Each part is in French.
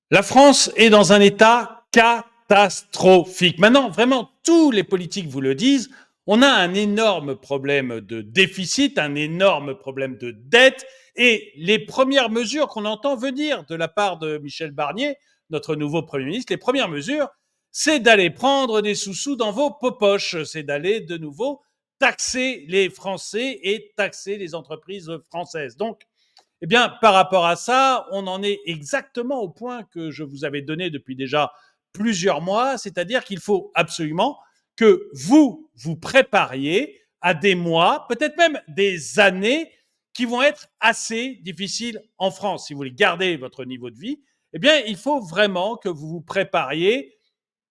La France est dans un état catastrophique. Maintenant, vraiment, tous les politiques vous le disent, on a un énorme problème de déficit, un énorme problème de dette, et les premières mesures qu'on entend venir de la part de Michel Barnier, notre nouveau Premier ministre, les premières mesures, c'est d'aller prendre des sous-sous dans vos poches, c'est d'aller de nouveau taxer les Français et taxer les entreprises françaises. Donc, eh bien, par rapport à ça, on en est exactement au point que je vous avais donné depuis déjà plusieurs mois, c'est-à-dire qu'il faut absolument que vous vous prépariez à des mois, peut-être même des années qui vont être assez difficiles en France. Si vous voulez garder votre niveau de vie, eh bien, il faut vraiment que vous vous prépariez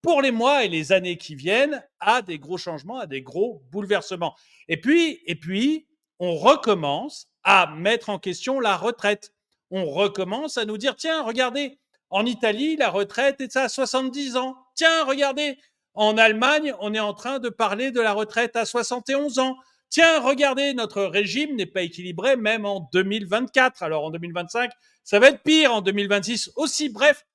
pour les mois et les années qui viennent à des gros changements, à des gros bouleversements. Et puis, on recommence à mettre en question la retraite. On recommence à nous dire, tiens, regardez, en Italie, la retraite est à 70 ans. Tiens, regardez, en Allemagne, on est en train de parler de la retraite à 71 ans. Tiens, regardez, notre régime n'est pas équilibré même en 2024. Alors en 2025, ça va être pire, en 2026 aussi. Bref,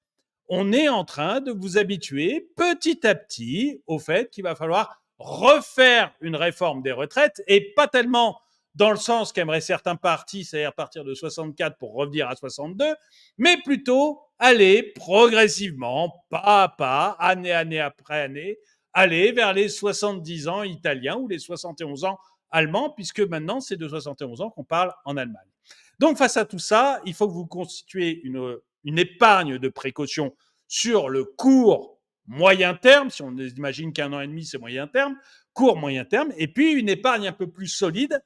on est en train de vous habituer petit à petit au fait qu'il va falloir refaire une réforme des retraites, et pas tellement dans le sens qu'aimeraient certains partis, c'est-à-dire partir de 64 pour revenir à 62, mais plutôt aller progressivement, pas à pas, année après année, aller vers les 70 ans italiens ou les 71 ans allemands, puisque maintenant c'est de 71 ans qu'on parle en Allemagne. Donc face à tout ça, il faut que vous constituiez une épargne de précaution sur le court moyen terme, si on imagine qu'un an et demi c'est moyen terme, court moyen terme, et puis une épargne un peu plus solide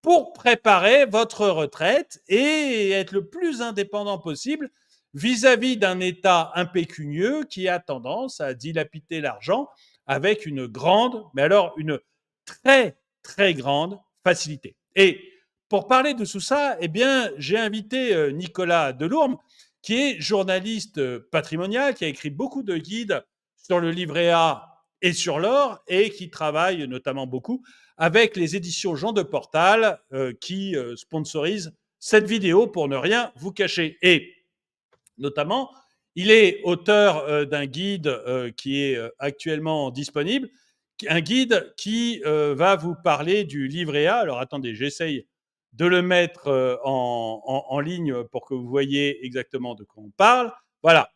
pour préparer votre retraite et être le plus indépendant possible vis-à-vis d'un État impécunieux qui a tendance à dilapider l'argent avec une grande, mais alors une très, très grande facilité. Et pour parler de tout ça, eh bien, j'ai invité Nicolas Delourme, qui est journaliste patrimonial, qui a écrit beaucoup de guides sur le livret A et sur l'or, et qui travaille notamment beaucoup avec les éditions Jean de Portal, qui sponsorisent cette vidéo pour ne rien vous cacher. Et notamment, il est auteur d'un guide qui est actuellement disponible, un guide qui va vous parler du livret A. Alors attendez, j'essaye de le mettre en ligne pour que vous voyez exactement de quoi on parle. Voilà.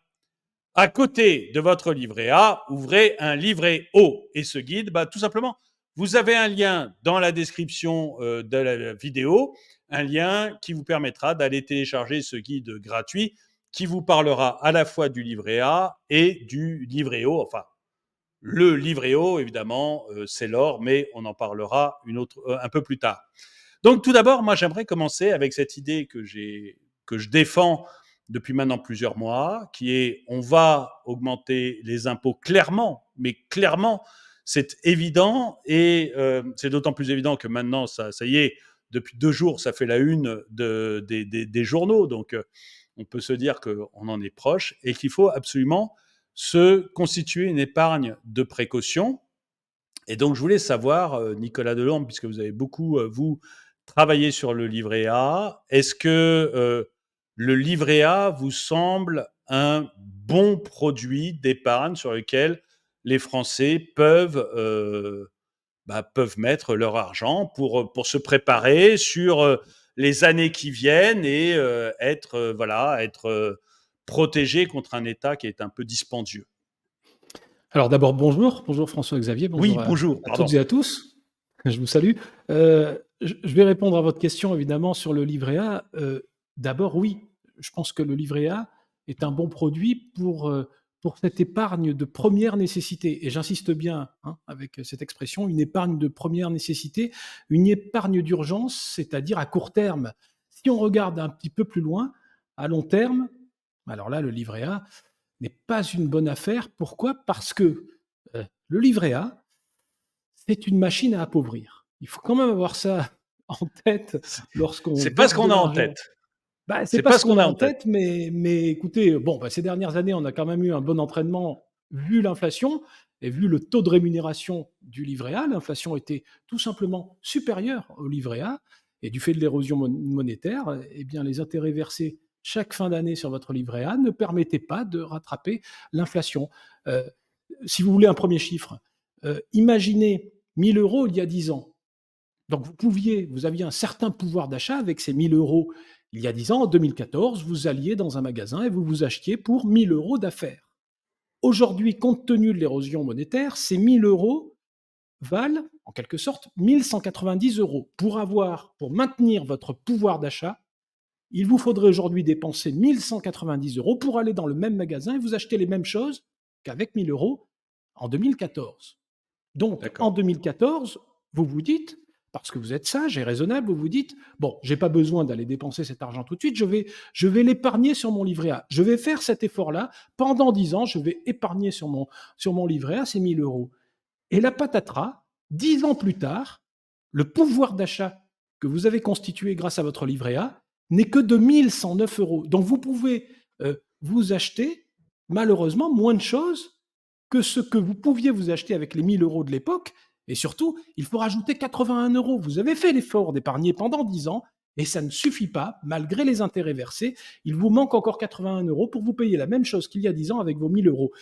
À côté de votre livret A, ouvrez un livret O. Et ce guide, tout simplement, vous avez un lien dans la description de la vidéo, un lien qui vous permettra d'aller télécharger ce guide gratuit qui vous parlera à la fois du livret A et du livret O. Enfin, le livret O, évidemment, c'est l'or, mais on en parlera un peu plus tard. Donc, tout d'abord, moi, j'aimerais commencer avec cette idée que je défends depuis maintenant plusieurs mois, qui est on va augmenter les impôts clairement, mais clairement, c'est évident, et c'est d'autant plus évident que maintenant, ça y est, depuis 2 jours, ça fait la une des journaux, donc on peut se dire qu'on en est proche, et qu'il faut absolument se constituer une épargne de précaution. Et donc, je voulais savoir, Nicolas Delorme, puisque vous avez beaucoup, vous, travaillé sur le livret A, est-ce que le livret A vous semble un bon produit d'épargne sur lequel les Français peuvent mettre leur argent pour se préparer sur les années qui viennent et être protégé contre un État qui est un peu dispendieux? Alors d'abord, bonjour, bonjour François-Xavier, Oui, bonjour bonjour, à toutes et pardon. à tous. Je vous salue. Je vais répondre à votre question évidemment sur le livret A. D'abord, oui, je pense que le livret A est un bon produit pour cette épargne de première nécessité. Et j'insiste bien avec cette expression, une épargne de première nécessité, une épargne d'urgence, c'est-à-dire à court terme. Si on regarde un petit peu plus loin, à long terme, alors là, le livret A n'est pas une bonne affaire. Pourquoi? Parce que le livret A, c'est une machine à appauvrir. Il faut quand même avoir ça en tête lorsqu'on C'est pas ce verse de qu'on a en l'argent. tête. C'est C'est pas pas ce ce qu'on qu'on a a en en tête. tête, mais écoutez, ces dernières années, on a quand même eu un bon entraînement vu l'inflation et vu le taux de rémunération du livret A. L'inflation était tout simplement supérieure au livret A, et du fait de l'érosion monétaire, eh bien, les intérêts versés chaque fin d'année sur votre livret A ne permettait pas de rattraper l'inflation. Euh, Si vous voulez un premier chiffre, imaginez 1000 euros il y a 10 ans. Donc vous aviez un certain pouvoir d'achat avec ces 1000 euros. Il y a 10 ans, en 2014, vous alliez dans un magasin et vous vous achetiez pour 1000 euros d'affaires. Aujourd'hui, compte tenu de l'érosion monétaire, ces 1000 euros valent, en quelque sorte, 1190 euros. Pour maintenir votre pouvoir d'achat, il vous faudrait aujourd'hui dépenser 1190 euros pour aller dans le même magasin et vous acheter les mêmes choses qu'avec 1000 euros en 2014. Donc, en D'accord. 2014, vous vous dites, parce que vous êtes sage et raisonnable, vous vous dites, bon, j'ai pas besoin d'aller dépenser cet argent tout de suite, je vais l'épargner sur mon livret A. Je vais faire cet effort-là. Pendant 10 ans, je vais épargner sur mon livret A ces 1000 euros. Et la patatras, 10 ans plus tard, le pouvoir d'achat que vous avez constitué grâce à votre livret A n'est que de 1109 euros. Donc vous pouvez vous acheter, malheureusement, moins de choses que ce que vous pouviez vous acheter avec les 1000 euros de l'époque. Et surtout, il faut rajouter 81 euros. Vous avez fait l'effort d'épargner pendant 10 ans et ça ne suffit pas, malgré les intérêts versés. Il vous manque encore 81 euros pour vous payer la même chose qu'il y a 10 ans avec vos 1000 euros.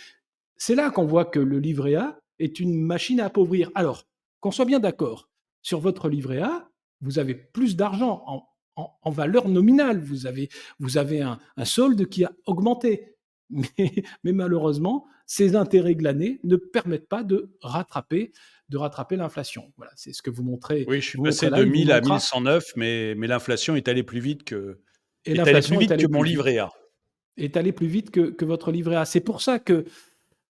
C'est là qu'on voit que le livret A est une machine à appauvrir. Alors, qu'on soit bien d'accord, sur votre livret A, vous avez plus d'argent en valeur nominale. Vous avez un solde qui a augmenté. Mais malheureusement, ces intérêts glanés ne permettent pas de rattraper l'inflation. Voilà, c'est ce que Oui, je suis vous montrez passé là. de Il vous 1000 à manquera. 1109, mais l'inflation Et est allée plus l'inflation est vite que allée mon plus vite. livret A. Est allée plus vite que votre livret A. C'est pour ça que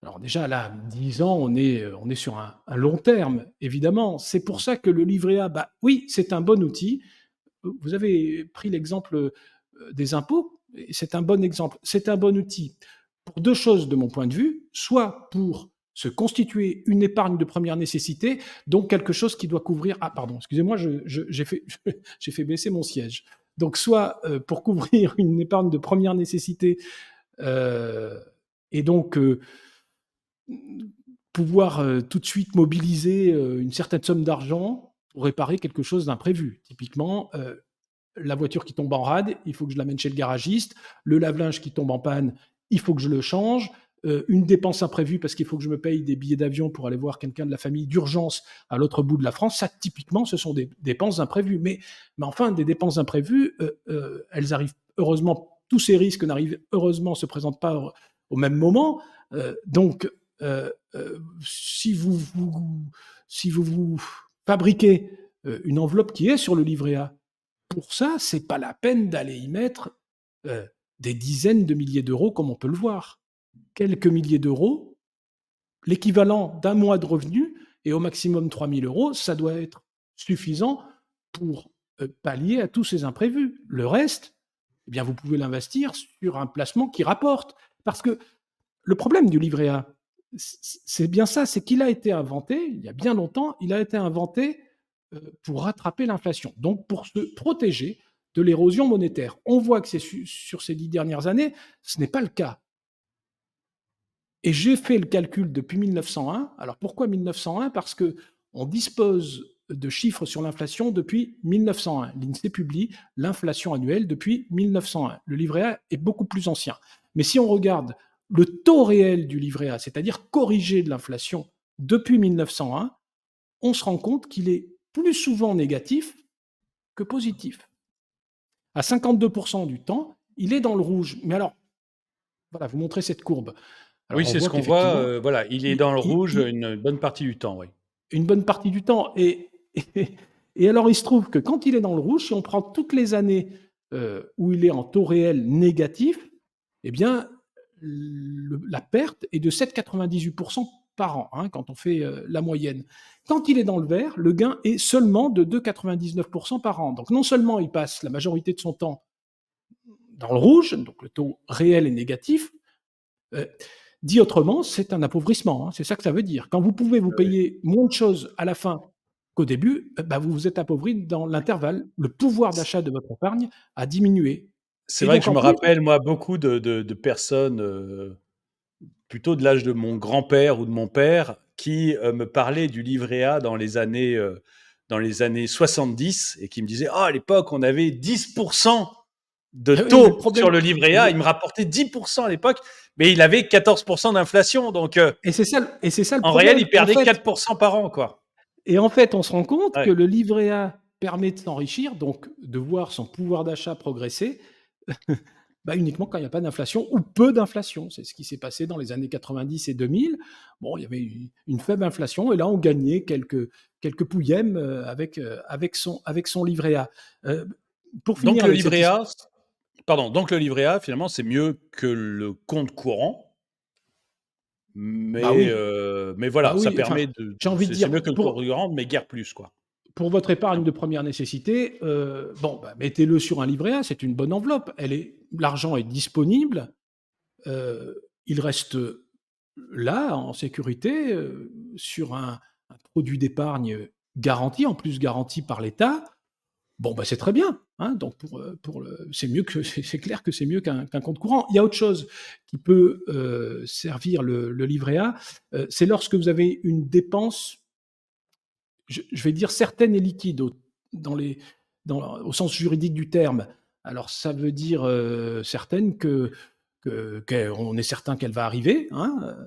alors déjà là, 10 ans, on est sur un long terme, évidemment. C'est pour ça que le livret A, bah oui, c'est un bon outil. Vous avez pris l'exemple des impôts, et c'est un bon exemple. C'est un bon outil pour deux choses de mon point de vue, soit pour se constituer une épargne de première nécessité, donc quelque chose qui doit couvrir... Ah pardon, excusez-moi, j'ai fait baisser mon siège. Donc soit pour couvrir une épargne de première nécessité, euh, et donc pouvoir tout de suite mobiliser une certaine somme d'argent pour réparer quelque chose d'imprévu. Typiquement, la voiture qui tombe en rade, il faut que je l'amène chez le garagiste. Le lave-linge qui tombe en panne, il faut que je le change. Une dépense imprévue parce qu'il faut que je me paye des billets d'avion pour aller voir quelqu'un de la famille d'urgence à l'autre bout de la France. Ça, typiquement, ce sont des dépenses imprévues. Mais enfin, des dépenses imprévues, elles arrivent heureusement. Tous ces risques n'arrivent heureusement se présentent pas au même moment. Donc, si vous fabriquez une enveloppe qui est sur le livret A, pour ça, c'est pas la peine d'aller y mettre des dizaines de milliers d'euros comme on peut le voir. Quelques milliers d'euros, l'équivalent d'un mois de revenus, et au maximum 3000 euros, ça doit être suffisant pour pallier à tous ces imprévus. Le reste, eh bien, vous pouvez l'investir sur un placement qui rapporte. Parce que le problème du livret A, c'est bien ça, c'est qu'il a été inventé, il y a bien longtemps, il a été inventé pour rattraper l'inflation, donc pour se protéger de l'érosion monétaire. On voit que sur ces 10 dernières années, ce n'est pas le cas. Et j'ai fait le calcul depuis 1901. Alors pourquoi 1901? Parce que on dispose de chiffres sur l'inflation depuis 1901. L'INSEE publie l'inflation annuelle depuis 1901. Le livret A est beaucoup plus ancien. Mais si on regarde le taux réel du livret A, c'est-à-dire corrigé de l'inflation depuis 1901, on se rend compte qu'il est plus souvent négatif que positif. À 52% du temps, il est dans le rouge. Mais alors, voilà, vous montrez cette courbe. Oui, Alors on c'est ce voit qu'on voit, qu'effectivement, voilà, il est il, dans le il, rouge il, une bonne partie du temps, oui. une bonne partie du temps. Et alors, il se trouve que quand il est dans le rouge, si on prend toutes les années où il est en taux réel négatif, eh bien, la perte est de 7,98% par an, hein, quand on fait la moyenne. Quand il est dans le vert, le gain est seulement de 2,99% par an. Donc non seulement il passe la majorité de son temps dans le rouge, donc le taux réel est négatif, euh, dit autrement, c'est un appauvrissement, hein, c'est ça que ça veut dire. Quand vous pouvez vous Oui. payer moins de choses à la fin qu'au début, bah, vous vous êtes appauvri dans l'intervalle. Le pouvoir d'achat de votre épargne a diminué. C'est Et vrai que donc je en me plus, rappelle, moi, beaucoup de personnes, plutôt de l'âge de mon grand-père ou de mon père, qui me parlaient du livret A dans les années 70 et qui me disaient: «Oh, à l'époque, on avait 10% de Ah oui, mais le taux sur problème, le livret A. Il me rapportait 10% à l'époque, mais il avait 14% d'inflation. Donc, et c'est ça le en réel, problème. il perdait 4% par an, quoi. En fait, on se rend compte que Ouais. le livret A permet de s'enrichir, donc de voir son pouvoir d'achat progresser, bah, uniquement quand il n'y a pas d'inflation ou peu d'inflation. C'est ce qui s'est passé dans les années 90 et 2000. Bon, il y avait une faible inflation et là, on gagnait quelques pouillèmes avec son livret A. Euh, pour Donc, finir le avec cette livret histoire. A, donc le livret A, finalement, c'est mieux que le compte courant. Bah oui, Mais bah voilà, ça oui. Enfin, permet j'ai envie de c'est dire, mieux que le compte courant, mais guère plus, quoi. pour votre épargne de première nécessité, bon, bah, mettez-le sur un livret A, c'est une bonne enveloppe. L'argent est disponible, il reste là, en sécurité, sur un produit d'épargne garanti, en plus garanti par l'État. Bon, bah, c'est très bien. Hein, donc c'est mieux que c'est clair que c'est mieux qu'un compte courant. Il y a autre chose qui peut servir le livret A, c'est lorsque vous avez une dépense, je vais dire certaine et liquide dans les, au sens juridique du terme. Alors ça veut dire certaine qu'on est certain qu'elle va arriver, hein,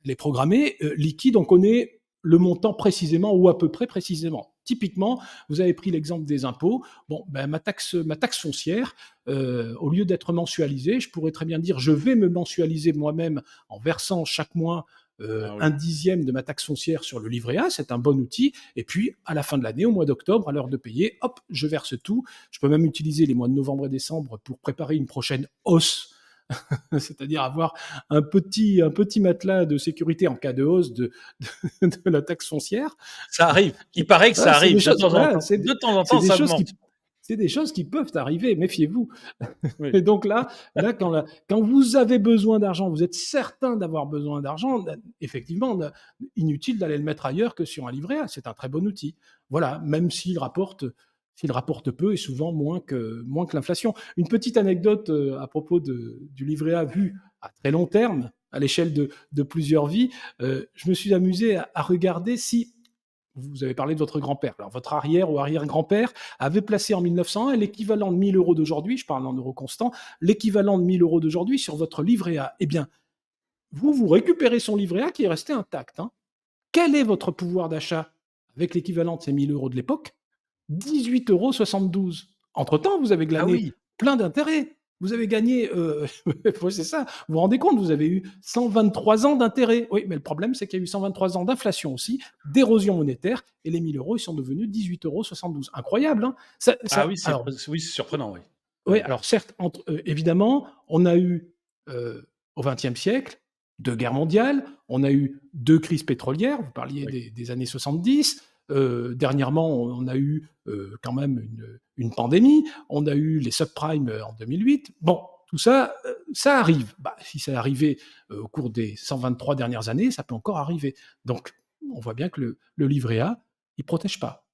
les programmer. Liquide, on connaît le montant précisément ou à peu près précisément. Typiquement, vous avez pris l'exemple des impôts. Bon, ben, ma taxe foncière, au lieu d'être mensualisée, je pourrais très bien dire je vais me mensualiser moi-même en versant chaque mois Ah un oui. dixième de ma taxe foncière sur le livret A, c'est un bon outil. Et puis, à la fin de l'année, au mois d'octobre, à l'heure de payer, hop, je verse tout. Je peux même utiliser les mois de novembre et décembre pour préparer une prochaine hausse, c'est-à-dire avoir un petit matelas de sécurité en cas de hausse de la taxe foncière. Ça arrive. Il paraît que ça Voilà, c'est des arrive de choses, temps en voilà, temps. De temps en c'est temps, des ça choses augmente. qui, c'est des choses qui peuvent arriver, méfiez-vous. Oui. Et donc là quand vous avez besoin d'argent, vous êtes certain d'avoir besoin d'argent, effectivement, inutile d'aller le mettre ailleurs que sur un livret A. C'est un très bon outil. Voilà, même s'il rapporte peu et souvent moins que l'inflation. Une petite anecdote à propos du livret A vu à très long terme, à l'échelle de plusieurs vies. Je me suis amusé à regarder si vous avez parlé de votre grand-père. Alors, votre arrière ou arrière-grand-père avait placé en 1901 l'équivalent de 1000 euros d'aujourd'hui, je parle en euros constants, l'équivalent de 1000 euros d'aujourd'hui sur votre livret A. Eh bien, vous récupérez son livret A qui est resté intact. Hein. Quel est votre pouvoir d'achat avec l'équivalent de ces 1000 euros de l'époque? 18,72 €. Entre-temps, vous avez Ah glané oui. plein d'intérêts. Vous avez gagné, c'est ça, vous vous rendez compte, vous avez eu 123 ans d'intérêt. Oui, mais le problème, c'est qu'il y a eu 123 ans d'inflation aussi, d'érosion monétaire, et les 1000 euros, ils sont devenus 18,72 €. Incroyable, hein. Ah oui, Alors, oui, c'est surprenant, oui. oui, Oui. alors certes, évidemment, on a eu au XXe siècle deux guerres mondiales, on a eu deux crises pétrolières, vous parliez Oui. des années 70, dernièrement, on a eu quand même une pandémie, on a eu les subprimes en 2008. Bon, tout ça, ça arrive. Bah, si ça arrivé au cours des 123 dernières années, ça peut encore arriver. Donc, on voit bien que le livret A, il protège pas.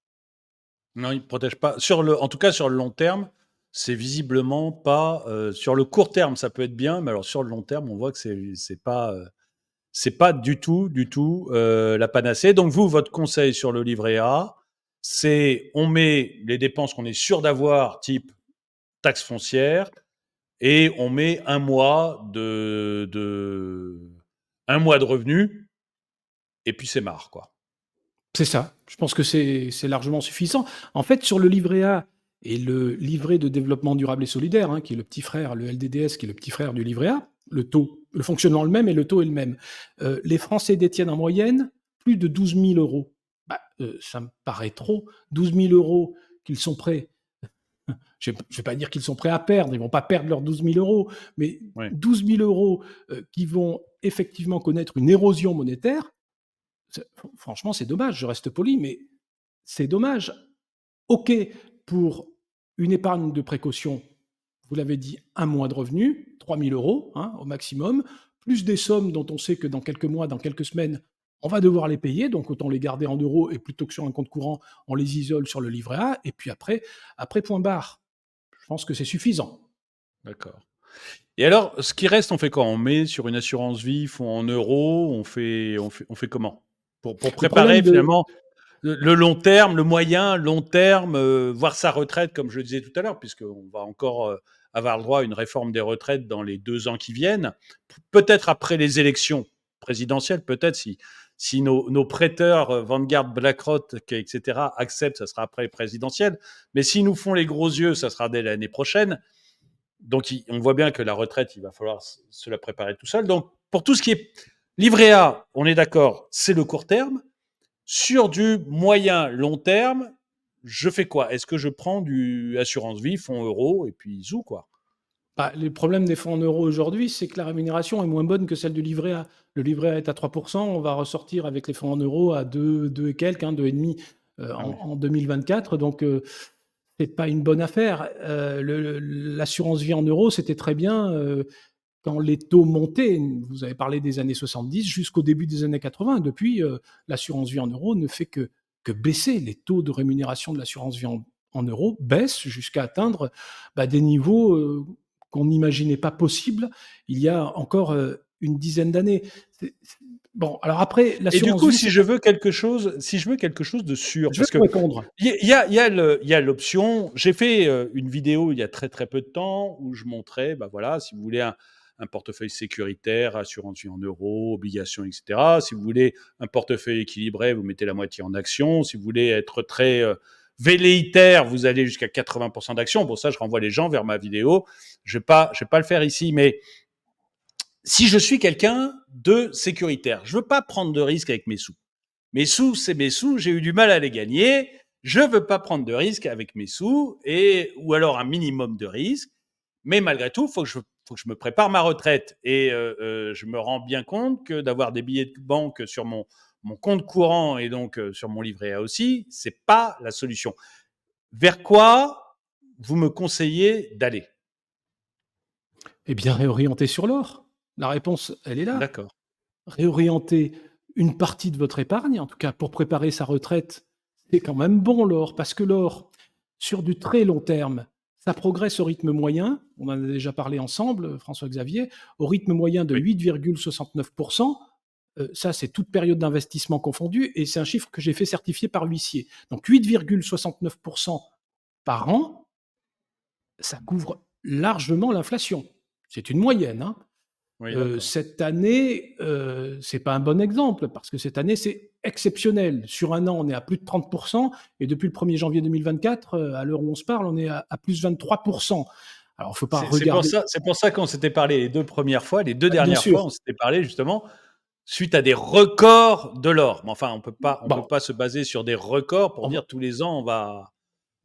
Non, il ne protège pas. En tout cas, sur le long terme, c'est visiblement pas. Sur le court terme, ça peut être bien, mais alors sur le long terme, on voit que c'est pas du tout la panacée. Donc vous, votre conseil sur le livret A, c'est on met les dépenses qu'on est sûr d'avoir, type taxe foncière, et on met un mois de revenus, et puis c'est marre, quoi. C'est ça. Je pense que c'est largement suffisant. En fait, sur le livret A et le livret de développement durable et solidaire, hein, qui est le petit frère, le LDDS, qui est le petit frère du livret A, le fonctionnement est le même et le taux est le même. Les Français détiennent en moyenne plus de 12 000 euros. Bah, ça me paraît trop. 12 000 euros qu'ils sont prêts, je ne vais pas dire qu'ils sont prêts à perdre, ils ne vont pas perdre leurs 12 000 euros, mais Oui. 12 000 euros qui vont effectivement connaître une érosion monétaire, franchement, c'est dommage, je reste poli, mais c'est dommage. OK pour une épargne de précaution, vous l'avez dit, un mois de revenus, 3 000 euros hein, au maximum, plus des sommes dont on sait que dans quelques mois, dans quelques semaines, on va devoir les payer, donc autant les garder en euros et plutôt que sur un compte courant, on les isole sur le livret A, et puis après point barre. Je pense que c'est suffisant. D'accord. Et alors, ce qui reste, on fait quoi? On met sur une assurance vie, en euros, on fait comment? Pour Le problème préparer de, finalement le long terme, le moyen, long terme, voir sa retraite, comme je le disais tout à l'heure, puisqu'on va encore avoir le droit à une réforme des retraites dans les 2 ans qui viennent, peut-être après les élections présidentielles, peut-être si nos prêteurs Vanguard, BlackRock, etc. acceptent, ça sera après les présidentielles. Mais s'ils nous font les gros yeux, ça sera dès l'année prochaine. Donc on voit bien que la retraite, il va falloir se la préparer tout seul. Donc pour tout ce qui est livret A, on est d'accord, c'est le court terme. Sur du moyen long terme, je fais quoi? Est-ce que je prends du assurance vie, fonds euro, et puis zou, quoi? Bah, le problème des fonds en euros aujourd'hui, c'est que la rémunération est moins bonne que celle du livret A. Le livret A est à 3%, on va ressortir avec les fonds en euros à 2 et quelques, hein, 2,5 Ah oui. en 2024. Donc, c'est pas une bonne affaire. L'assurance vie en euros, c'était très bien quand les taux montaient. Vous avez parlé des années 70 jusqu'au début des années 80. Depuis, l'assurance vie en euros ne fait que baisser. Les taux de rémunération de l'assurance vie en euros baissent jusqu'à atteindre des niveaux qu'on n'imaginait pas possibles il y a encore une dizaine d'années. Bon, alors après, Et du l'assurance coup, vie, si je veux quelque chose de sûr, je vais parce vous que répondre. il y a l'option. J'ai fait une vidéo il y a très très peu de temps où je montrais, bah voilà, si vous voulez un portefeuille sécuritaire, assurance vie en euros, obligations, etc. Si vous voulez un portefeuille équilibré, vous mettez la moitié en actions. Si vous voulez être très velléitaire, vous allez jusqu'à 80% d'actions. Bon, ça, je renvoie les gens vers ma vidéo. Je vais pas le faire ici, mais si je suis quelqu'un de sécuritaire, je veux pas prendre de risques avec mes sous. Mes sous, c'est mes sous, j'ai eu du mal à les gagner, je veux pas prendre de risques avec mes sous, ou alors un minimum de risques, mais malgré tout, faut que je me prépare ma retraite. Et je me rends bien compte que d'avoir des billets de banque sur mon compte courant et donc sur mon livret A aussi, c'est pas la solution. Vers quoi vous me conseillez d'aller? Eh bien, réorienter sur l'or. La réponse, elle est là. D'accord. Réorienter une partie de votre épargne, en tout cas pour préparer sa retraite, c'est quand même bon l'or, parce que l'or, sur du très long terme, ça progresse au rythme moyen, on en a déjà parlé ensemble, François-Xavier, au rythme moyen de Oui. 8,69%. Ça, c'est toute période d'investissement confondue, et c'est un chiffre que j'ai fait certifier par huissier. Donc 8,69% par an, ça couvre largement l'inflation. C'est une moyenne, hein. Oui, d'accord. Cette année, c'est pas un bon exemple parce que cette année, c'est exceptionnel. Sur un an, on est à plus de 30 et depuis le 1er janvier 2024, à l'heure où on se parle, on est à plus 23. Alors, il faut pas regarder C'est pour ça qu'on s'était parlé les 2 premières fois, les 2 bien dernières sûr. fois, on s'était parlé justement suite à des records de l'or. Mais enfin, on peut Bon, pas se baser sur des records pour on va dire tous les ans bah,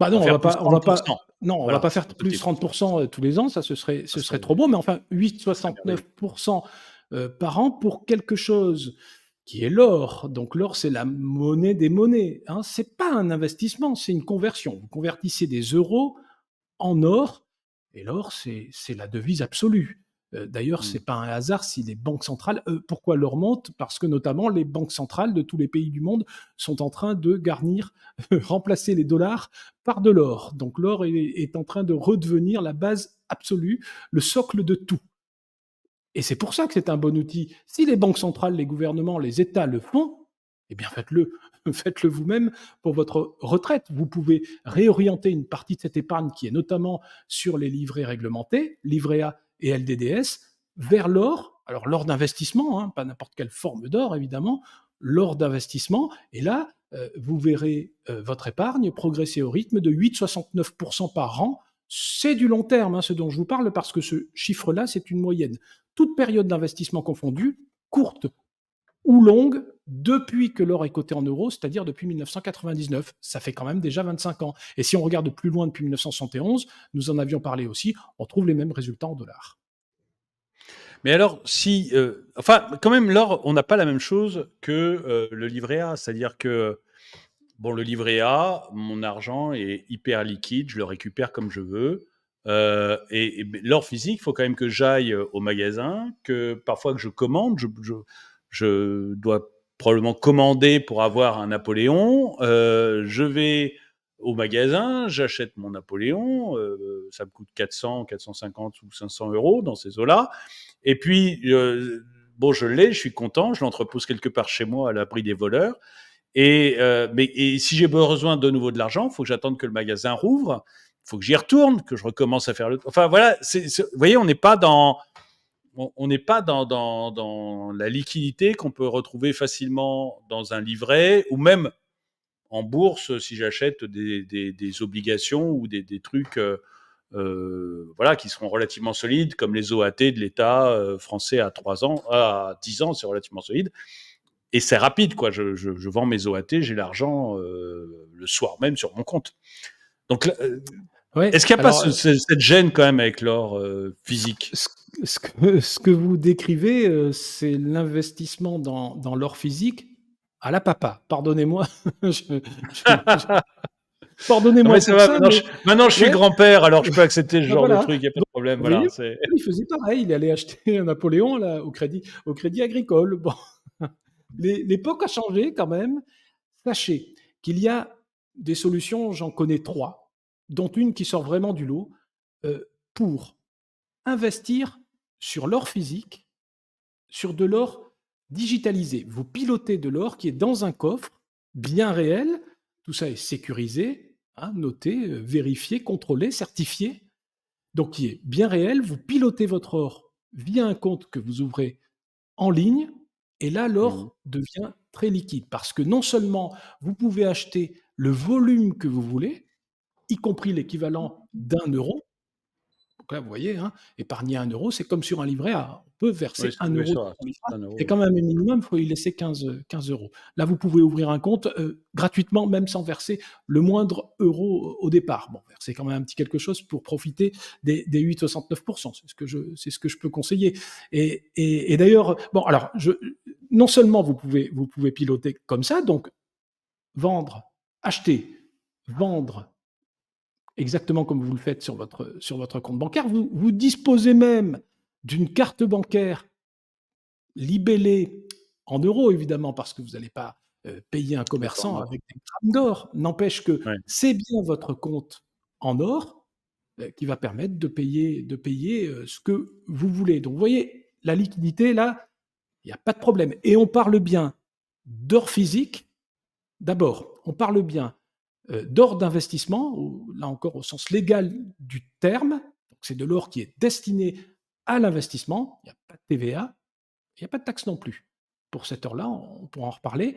on non, va faire plus on va pas 30%. non, on va Voilà, pas faire ça aurait plus été plus 30 facile. tous les ans, ça Ça ce serait serait trop beau, mais enfin ça serait merveilleux. 8,69 par an pour quelque chose qui est l'or. Donc l'or, c'est la monnaie des monnaies, hein. C'est pas un investissement, c'est une conversion. Vous convertissez des euros en or, et l'or, c'est la devise absolue. D'ailleurs, Mmh. c'est pas un hasard si les banques centrales, pourquoi l'or monte? Parce que notamment les banques centrales de tous les pays du monde sont en train de garnir, remplacer les dollars par de l'or. Donc l'or est en train de redevenir la base absolue, le socle de tout. Et c'est pour ça que c'est un bon outil. Si les banques centrales, les gouvernements, les États le font, eh bien faites-le. Faites-le vous-même pour votre retraite. Vous pouvez réorienter une partie de cette épargne qui est notamment sur les livrets réglementés, livret A et LDDS, vers l'or. Alors l'or d'investissement, hein, pas n'importe quelle forme d'or évidemment, l'or d'investissement. Et là, vous verrez votre épargne progresser au rythme de 8,69% par an. C'est du long terme, hein, ce dont je vous parle, parce que ce chiffre-là, c'est une moyenne. Toute période d'investissement confondue, courte ou longue, depuis que l'or est coté en euros, c'est-à-dire depuis 1999. Ça fait quand même déjà 25 ans. Et si on regarde plus loin depuis 1971, nous en avions parlé aussi, on trouve les mêmes résultats en dollars. Mais alors si, enfin quand même l'or, on n'a pas la même chose que, le livret A. C'est-à-dire que, bon, le livret A, mon argent est hyper liquide, je le récupère comme je veux, beh, l'or physique, il faut quand même que j'aille, au magasin, que parfois que je commande. Je dois probablement commander pour avoir un Napoléon. Je vais au magasin, j'achète mon Napoléon, ça me coûte 400-450 ou 500 € dans ces eaux-là. Et puis, bon, je l'ai, je suis content, je l'entrepose quelque part chez moi à l'abri des voleurs. Et si j'ai besoin de nouveau de l'argent, il faut que j'attende que le magasin rouvre. faut que j'y retourne, que je recommence à faire le. Enfin voilà, vous voyez, on n'est pas dans dans la liquidité qu'on peut retrouver facilement dans un livret ou même en bourse si j'achète des obligations ou des trucs voilà, qui seront relativement solides, comme les OAT de l'État français à 3 ans, à 10 ans, c'est relativement solide. Et c'est rapide, quoi. Je vends mes OAT, j'ai l'argent le soir même sur mon compte. Donc, Ouais, est-ce qu'il n'y a pas alors, cette gêne quand même avec l'or physique? ce que vous décrivez, c'est l'investissement dans l'or physique à la papa. Pardonnez-moi, je Non, pardonnez-moi mais ça pour va, ça, mais maintenant je suis ouais, grand-père, alors je peux accepter ce bah, genre de voilà. truc, il n'y a pas Donc, de problème. vous voyez, Voilà, c'est... il faisait pareil, il allait acheter un Napoléon là, au crédit agricole. Bon, l'époque a changé quand même. Sachez qu'il y a des solutions, j'en connais 3, dont une qui sort vraiment du lot, pour investir sur l'or physique, sur de l'or digitalisé. Vous pilotez de l'or qui est dans un coffre bien réel, tout ça est sécurisé, hein, noté, vérifié, contrôlé, certifié, donc qui est bien réel. Vous pilotez votre or via un compte que vous ouvrez en ligne, et là, Mhm. l'or devient très liquide parce que non seulement vous pouvez acheter le volume que vous voulez, y compris l'équivalent d'1 euro. Donc là, vous voyez, hein, épargner 1 euro, c'est comme sur un livret A. On peut Oui, verser un oui, euro ça dans va, son livret A, c'est un et euro. quand même un minimum, il faut y laisser 15 euros. Là, vous pouvez ouvrir un compte gratuitement, même sans verser le moindre euro au départ. Bon, verser quand même un petit quelque chose pour profiter des 8,69%. C'est ce que je peux conseiller. Et d'ailleurs, bon, alors, non seulement vous pouvez piloter comme ça, donc vendre, acheter, vendre, exactement comme vous le faites sur votre compte bancaire. Vous disposez même d'une carte bancaire libellée en euros, évidemment, parce que vous n'allez pas payer un Oui, pas en commerçant or. avec des grammes d'or. N'empêche que Ouais. c'est bien votre compte en or qui va permettre de payer ce que vous voulez. Donc, vous voyez, la liquidité, là, il n'y a pas de problème. Et on parle bien d'or physique. D'abord, on parle bien d'or d'investissement, là encore au sens légal du terme. Donc, c'est de l'or qui est destiné à l'investissement. Il n'y a pas de TVA, il n'y a pas de taxe non plus. Pour cette or-là, on pourra en reparler.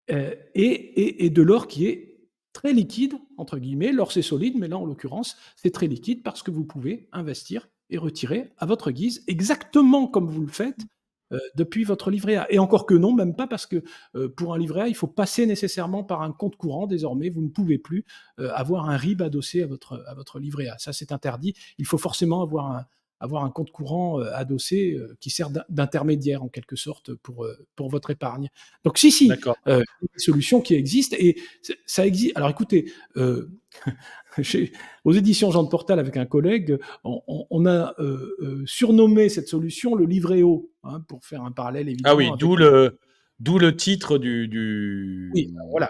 Et de l'or qui est très liquide, entre guillemets. L'or, c'est solide, mais là, en l'occurrence, c'est très liquide parce que vous pouvez investir et retirer à votre guise, exactement comme vous le faites depuis votre livret A. Et encore que non, même pas parce que pour un livret A, il faut passer nécessairement par un compte courant désormais. Vous ne pouvez plus avoir un RIB adossé à votre livret A. Ça, c'est interdit. Il faut forcément avoir un compte courant adossé qui sert d'intermédiaire en quelque sorte pour votre épargne. Donc si, D'accord. il y a des solutions qui existent et ça existe. Alors écoutez, aux éditions Jean de Portal avec un collègue, on a surnommé cette solution le livret-O, hein, pour faire un parallèle Ah évidemment oui, avec... d'où le titre Oui, voilà,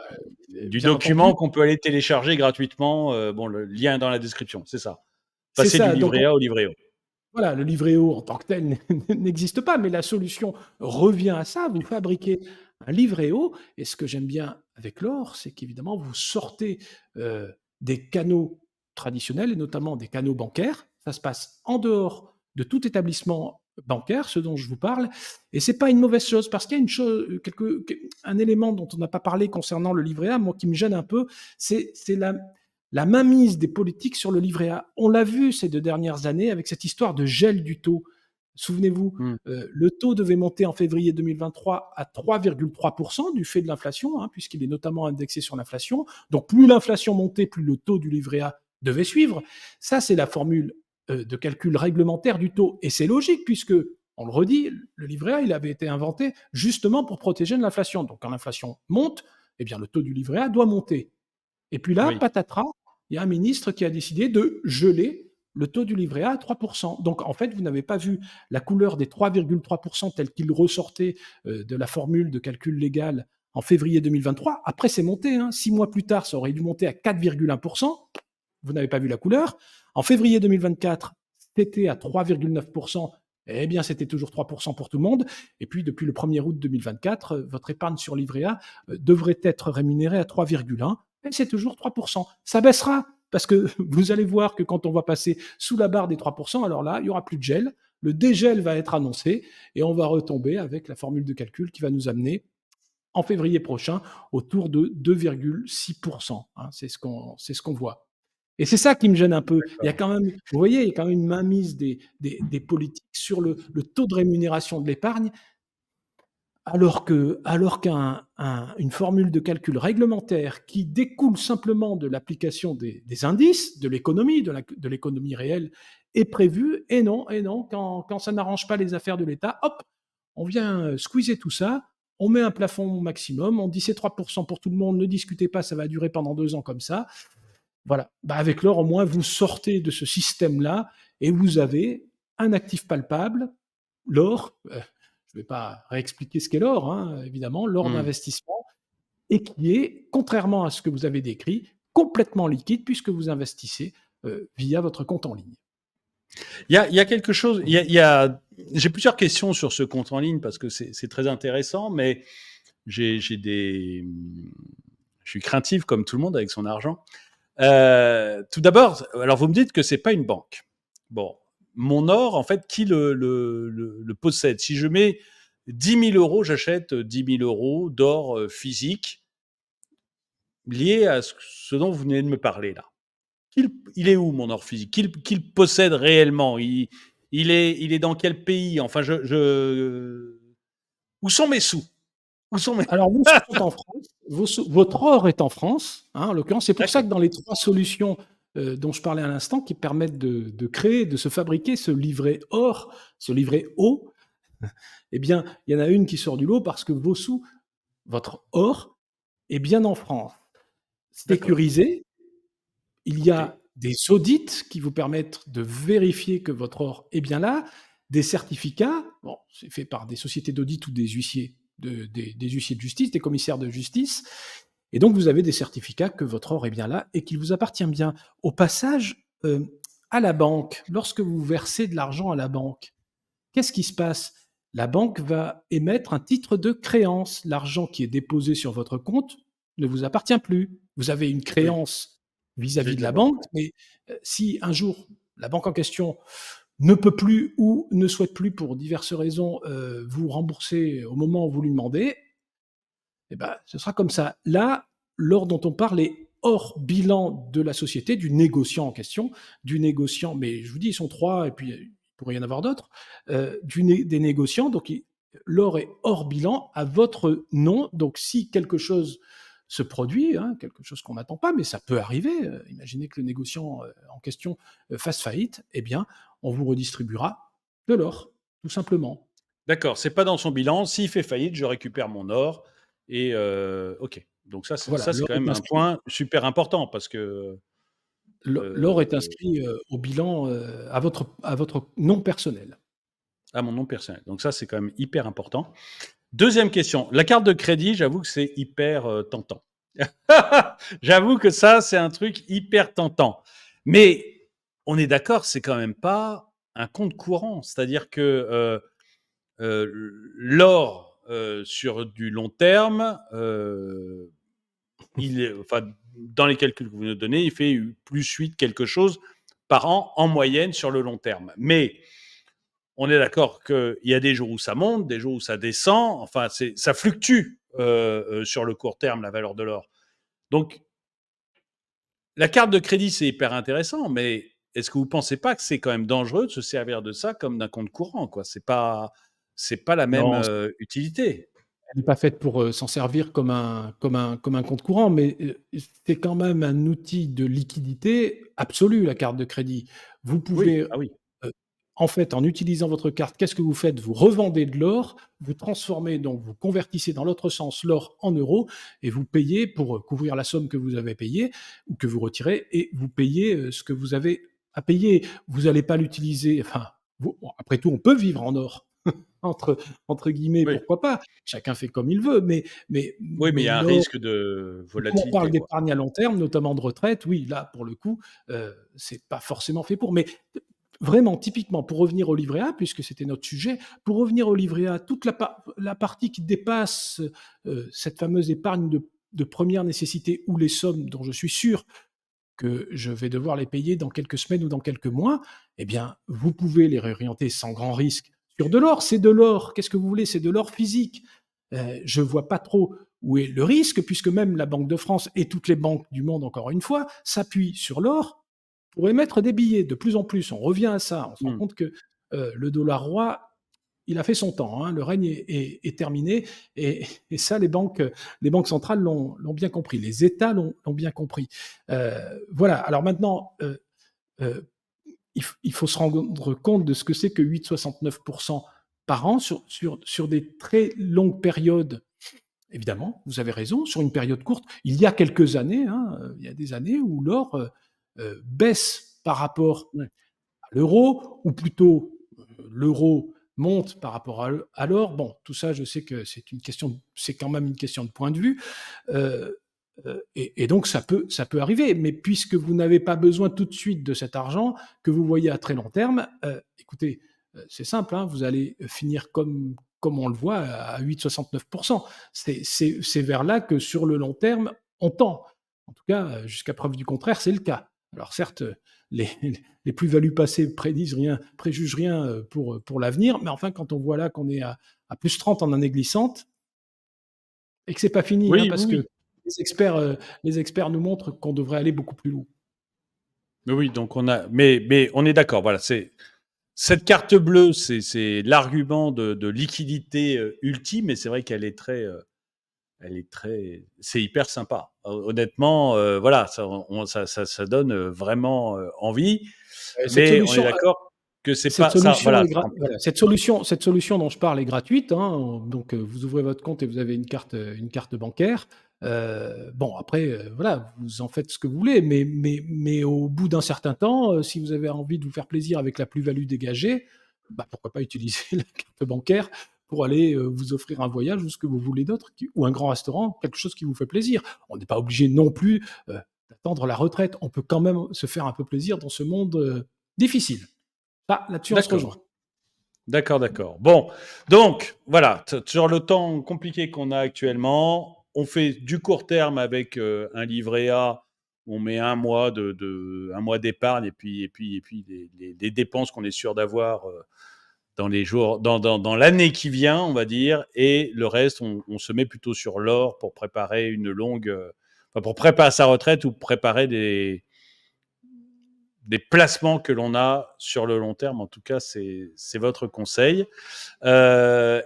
du bien entendu, document qu'on peut aller télécharger gratuitement. Bon, le lien est dans la description, c'est ça. c'est Passer du ça. Donc livret A au livret O. voilà, le livret-O en tant que tel n'existe pas, mais la solution revient à ça. Vous fabriquez un livret-O, et ce que j'aime bien avec l'or, c'est qu'évidemment, vous sortez des canaux traditionnels, et notamment des canaux bancaires. Ça se passe en dehors de tout établissement bancaire, ce dont je vous parle, et c'est pas une mauvaise chose, parce qu'il y a un élément dont on n'a pas parlé concernant le livret A, moi qui me gêne un peu, c'est la mainmise des politiques sur le livret A. On l'a vu ces 2 dernières années avec cette histoire de gel du taux. Souvenez-vous, Hmm. le taux devait monter en février 2023 à 3,3 du fait de l'inflation, hein, puisqu'il est notamment indexé sur l'inflation. Donc plus l'inflation montait, plus le taux du livret A devait suivre. Ça, c'est la formule de calcul réglementaire du taux. Et c'est logique, puisque, on le redit, le livret A, il avait été inventé justement pour protéger de l'inflation. Donc quand l'inflation monte, eh bien, le taux du livret A doit monter. Et puis là, Oui, patatras, il y a un ministre qui a décidé de geler le taux du livret A à 3%. Donc en fait, vous n'avez pas vu la couleur des 3,3% tel qu'il ressortait de la formule de calcul légal en février 2023. Après, c'est monté. 6 mois plus tard, ça aurait dû monter à 4,1%. Vous n'avez pas vu la couleur. En février 2024, c'était à 3,9%. Eh bien, c'était toujours 3% pour tout le monde. Et puis, depuis le 1er août 2024, votre épargne sur livret A devrait être rémunérée à 3,1%. Et c'est toujours 3%. Ça baissera parce que vous allez voir que quand on va passer sous la barre des 3%, alors là, il n'y aura plus de gel, le dégel va être annoncé et on va retomber avec la formule de calcul qui va nous amener en février prochain autour de 2,6%. Hein, c'est ce qu'on voit. Et c'est ça qui me gêne un peu. Il y a quand même, vous voyez, il y a quand même une mainmise des politiques sur le taux de rémunération de l'épargne, alors qu'une formule de calcul réglementaire qui découle simplement de l'application des indices de l'économie, de l'économie réelle, est prévue. Et non, quand ça n'arrange pas les affaires de l'État, hop, on vient squeezer tout ça, on met un plafond maximum, on dit c'est 3% pour tout le monde, ne discutez pas, ça va durer pendant 2 ans comme ça. Voilà. Bah, avec l'or, au moins, vous sortez de ce système-là et vous avez un actif palpable, l'or. Je ne vais pas réexpliquer ce qu'est l'or, hein, évidemment, l'or d'investissement, et qui est, contrairement à ce que vous avez décrit, complètement liquide puisque vous investissez via votre compte en ligne. Il y a quelque chose. J'ai plusieurs questions sur ce compte en ligne parce que c'est très intéressant, mais je suis craintif comme tout le monde avec son argent. Tout d'abord, alors vous me dites que c'est pas une banque. Bon, mon or, en fait, qui le possède? Si je mets 10 000 euros, j'achète 10 000 euros d'or physique lié à ce dont vous venez de me parler là. Il est où mon or physique? Qu'il possède réellement? Il est dans quel pays? Enfin, où sont mes sous? Où sont mes... Alors, vos sous sont en France, votre or est en France, hein, en l'occurrence. C'est pour ça que D'accord. dans les 3 solutions dont je parlais à l'instant, qui permettent de créer, de se fabriquer ce livret or, ce livret eau, eh bien, il y en a une qui sort du lot parce que vos sous, votre or, est bien en France. D'accord. Sécurisé, il y Ok. a des audits qui vous permettent de vérifier que votre or est bien là, des certificats, bon, c'est fait par des sociétés d'audit ou des huissiers des huissiers de justice, des commissaires de justice, et donc vous avez des certificats que votre or est bien là et qu'il vous appartient bien. Au passage, à la banque, lorsque vous versez de l'argent à la banque, qu'est-ce qui se passe? La banque va émettre un titre de créance. L'argent qui est déposé sur votre compte ne vous appartient plus. Vous avez une Oui. créance vis-à-vis Vis-à-vis de de la la banque. banque, mais si un jour la banque en question ne peut plus ou ne souhaite plus pour diverses raisons vous rembourser au moment où vous lui demandez, eh ben, ce sera comme ça. Là, l'or dont on parle est hors bilan de la société, du négociant en question, du négociant, mais je vous dis, ils sont 3, et puis il pourrait y en avoir d'autres, des négociants. Donc, l'or est hors bilan à votre nom. Donc, si quelque chose se produit, hein, quelque chose qu'on n'attend pas, mais ça peut arriver, imaginez que le négociant en question fasse faillite, eh bien, on vous redistribuera de l'or, tout simplement. D'accord. C'est pas dans son bilan. S'il fait faillite, je récupère mon or. Et ok. Donc Voilà, ça c'est l'or quand est même un inscrit. point super important parce que L'or est euh, inscrit au bilan à votre nom personnel. à mon nom personnel. Donc ça c'est quand même hyper important. Deuxième question. La carte de crédit, j'avoue que c'est hyper tentant. J'avoue que ça, c'est un truc hyper tentant. Mais on est d'accord, c'est quand même pas un compte courant. C'est-à-dire que l'or sur du long terme, enfin, dans les calculs que vous nous donnez, il fait plus 8 quelque chose par an en moyenne sur le long terme. Mais on est d'accord qu'il y a des jours où ça monte, des jours où ça descend. Enfin, ça fluctue sur le court terme, la valeur de l'or. Donc, la carte de crédit, c'est hyper intéressant, mais est-ce que vous ne pensez pas que c'est quand même dangereux de se servir de ça comme d'un compte courant, quoi? C'est pas la même Non, utilité. elle n'est pas faite pour s'en servir comme un compte courant, mais c'est quand même un outil de liquidité absolu, la carte de crédit. Vous Oui, pouvez, ah oui, en fait, en utilisant votre carte, qu'est-ce que vous faites? Vous revendez de l'or, vous transformez, donc vous convertissez dans l'autre sens l'or en euros et vous payez pour couvrir la somme que vous avez payée ou que vous retirez et vous payez ce que vous avez à payer. Vous n'allez pas l'utiliser, enfin, bon, après tout, on peut vivre en or. entre, entre guillemets, oui. pourquoi pas? Chacun fait comme il veut, Oui, mais il y mais a un l'or, risque de comme on parle volatilité, quoi. d'épargne à long terme, notamment de retraite, oui, là, pour le coup, c'est pas forcément fait pour. Mais vraiment, typiquement, pour revenir au livret A, puisque c'était notre sujet, pour revenir au livret A, toute la partie qui dépasse cette fameuse épargne de première nécessité ou les sommes dont je suis sûr que je vais devoir les payer dans quelques semaines ou dans quelques mois, eh bien, vous pouvez les réorienter sans grand risque sur de l'or. C'est de l'or. Qu'est-ce que vous voulez? C'est de l'or physique. Je ne vois pas trop où est le risque, puisque même la Banque de France et toutes les banques du monde, encore une fois, s'appuient sur l'or pour émettre des billets. De plus en plus, on revient à ça. On se rend Mmh. compte que le dollar roi, il a fait son temps, hein, le règne est terminé, et ça, les banques centrales l'ont bien compris, les États l'ont bien compris. Voilà, alors maintenant, euh, il faut se rendre compte de ce que c'est que 8,69% par an sur des très longues périodes. Évidemment, vous avez raison, sur une période courte, il y a quelques années, hein, il y a des années où l'or baisse par rapport Ouais. à l'euro, ou plutôt l'euro monte par rapport à l'or. Bon, tout ça, je sais que c'est quand même une question de point de vue. Euh, et donc, ça peut arriver. Mais puisque vous n'avez pas besoin tout de suite de cet argent, que vous voyez à très long terme, écoutez, c'est simple, hein, vous allez finir comme on le voit à 8,69%. C'est vers là que sur le long terme, on tend. En tout cas, jusqu'à preuve du contraire, c'est le cas. Alors certes, les, les plus-values passées préjugent rien pour l'avenir, mais enfin, quand on voit là qu'on est à plus 30 en année glissante, et que c'est pas fini, hein, Oui, oui, parce que oui. les experts nous montrent qu'on devrait aller beaucoup plus loin. Oui, donc mais on est d'accord. Voilà, cette carte bleue, c'est l'argument de liquidité ultime, et c'est vrai qu'elle est c'est hyper sympa. Honnêtement, voilà, ça donne vraiment envie, Cette mais on est solution, d'accord que c'est Cette pas ça. solution Voilà, est voilà, cette solution dont je parle est gratuite, hein, donc vous ouvrez votre compte et vous avez une carte bancaire. Bon après, voilà, vous en faites ce que vous voulez, mais au bout d'un certain temps, si vous avez envie de vous faire plaisir avec la plus-value dégagée, bah, pourquoi pas utiliser la carte bancaire pour aller, vous offrir un voyage ou ce que vous voulez d'autre, ou un grand restaurant, quelque chose qui vous fait plaisir. On n'est pas obligé non plus, d'attendre la retraite. On peut quand même se faire un peu plaisir dans ce monde, difficile. Ah, là-dessus, on se rejoint. d'accord. D'accord, d'accord. Bon, donc voilà, sur le temps compliqué qu'on a actuellement, on fait du court terme avec un livret A. On met un mois d'épargne, et puis les dépenses qu'on est sûr d'avoir dans les jours, dans l'année qui vient, on va dire, et le reste, on se met plutôt sur l'or pour préparer enfin, pour préparer sa retraite ou préparer des placements que l'on a sur le long terme. En tout cas, c'est votre conseil. Alors,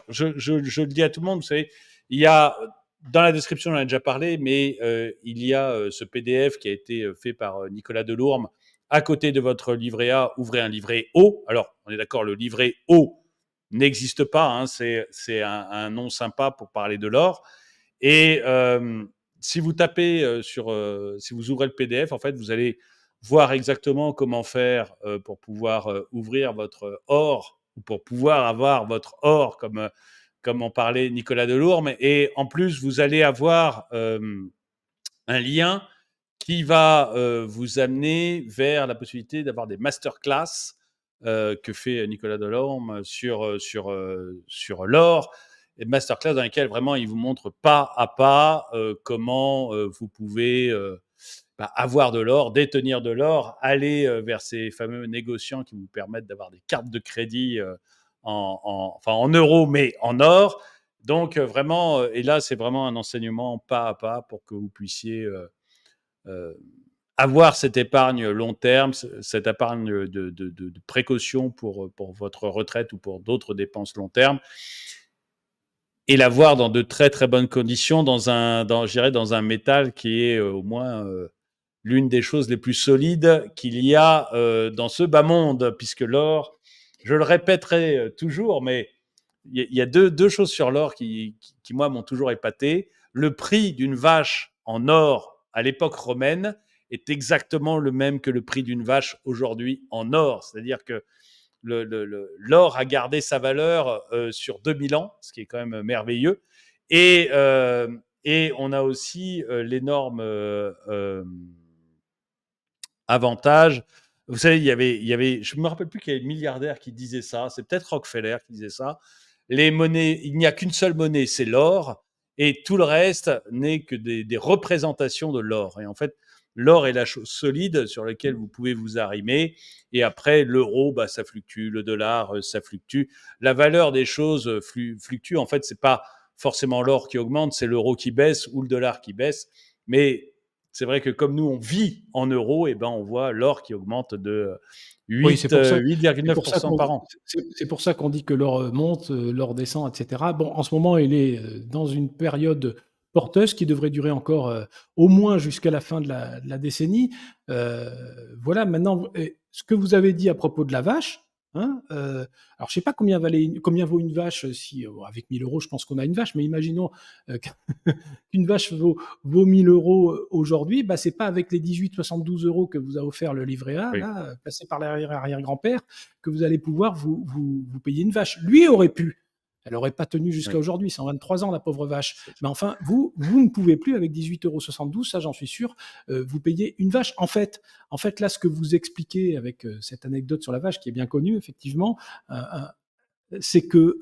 je le dis à tout le monde, vous savez, il y a dans la description, on en a déjà parlé, mais il y a ce PDF qui a été fait par Nicolas Delourme. À côté de votre livret A, ouvrez un livret O. Alors, on est d'accord, le livret O n'existe pas, hein, c'est un nom sympa pour parler de l'or. Et si vous tapez si vous ouvrez le PDF, en fait, vous allez voir exactement comment faire pour pouvoir ouvrir votre or, ou pour pouvoir avoir votre or, comme en parlait Nicolas Delourme. Et en plus, vous allez avoir un lien qui va vous amener vers la possibilité d'avoir des masterclass que fait Nicolas Delorme sur l'or, et masterclass dans lesquelles vraiment il vous montre pas à pas comment vous pouvez avoir de l'or, détenir de l'or, aller vers ces fameux négociants qui vous permettent d'avoir des cartes de crédit enfin en euros, mais en or. Donc vraiment, et là c'est vraiment un enseignement pas à pas pour que vous puissiez euh, avoir cette épargne long terme, cette épargne de précaution pour votre retraite ou pour d'autres dépenses long terme, et l'avoir dans de très très bonnes conditions, je dirais, dans un métal qui est au moins l'une des choses les plus solides qu'il y a dans ce bas monde, puisque l'or, je le répéterai toujours, mais il y a deux choses sur l'or qui moi, m'ont toujours épaté. Le prix d'une vache en or à l'époque romaine est exactement le même que le prix d'une vache aujourd'hui en or. C'est-à-dire que l'or a gardé sa valeur sur 2000 ans, ce qui est quand même merveilleux. Et on a aussi l'énorme avantage. Vous savez, je ne me rappelle plus quel milliardaire qui disait ça, c'est peut-être Rockefeller qui disait ça. Les monnaies, il n'y a qu'une seule monnaie, c'est l'or. et tout le reste n'est que des représentations de l'or. Et en fait, l'or est la chose solide sur laquelle vous pouvez vous arrimer. Et après, l'euro, bah, ça fluctue, le dollar, ça fluctue. La valeur des choses fluctue. En fait, c'est pas forcément l'or qui augmente, c'est l'euro qui baisse ou le dollar qui baisse. Mais c'est vrai que comme nous, on vit en euros, et ben on voit l'or qui augmente de Oui, 8,9% par an. c'est pour ça qu'on dit que l'or monte, l'or descend, et cetera. Bon, en ce moment, il est dans une période porteuse qui devrait durer encore au moins jusqu'à la fin de la décennie. Voilà, maintenant, ce que vous avez dit à propos de la vache, hein, alors je sais pas combien vaut une vache, si avec 1 000 euros, je pense qu'on a une vache, mais imaginons qu'une vache vaut 1 000 euros aujourd'hui, bah, c'est pas avec les 18,72 euros que vous a offert le livret A, Oui. là, placé par l'arrière-grand-père, que vous allez pouvoir vous payer une vache. Lui aurait pu. Elle n'aurait pas tenu jusqu'à Oui. aujourd'hui, 123 ans, la pauvre vache. Mais enfin, vous ne pouvez plus avec 18,72 €, ça j'en suis sûr, vous payer une vache. En fait, là, ce que vous expliquez avec cette anecdote sur la vache, qui est bien connue, effectivement, c'est que,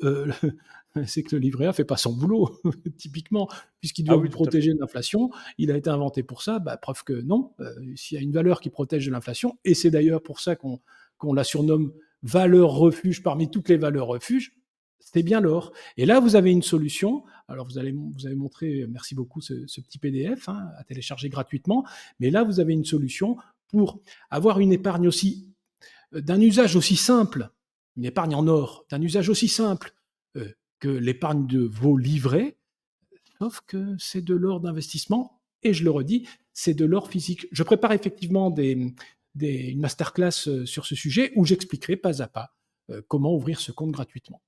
c'est que le livret A fait pas son boulot, typiquement, puisqu'il doit Ah vous oui, tout à fait. protéger de l'inflation. Il a été inventé pour ça, bah, preuve que non. S'il y a une valeur qui protège de l'inflation, et c'est d'ailleurs pour ça qu'on la surnomme valeur refuge parmi toutes les valeurs refuges, c'est bien l'or. Et là, vous avez une solution. Alors, vous avez montré, merci beaucoup, ce petit PDF hein, à télécharger gratuitement. Mais là, vous avez une solution pour avoir une épargne aussi d'un usage aussi simple, une épargne en or, d'un usage aussi simple que l'épargne de vos livrets, sauf que c'est de l'or d'investissement, et je le redis, c'est de l'or physique. Je prépare effectivement une masterclass sur ce sujet où j'expliquerai pas à pas comment ouvrir ce compte gratuitement.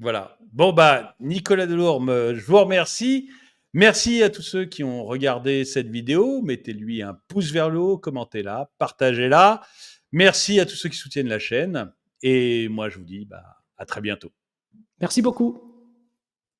Voilà. Bon, bah, Nicolas Delorme, je vous remercie. Merci à tous ceux qui ont regardé cette vidéo. Mettez-lui un pouce vers le haut, commentez-la, partagez-la. Merci à tous ceux qui soutiennent la chaîne. Et moi, je vous dis bah, à très bientôt. Merci beaucoup.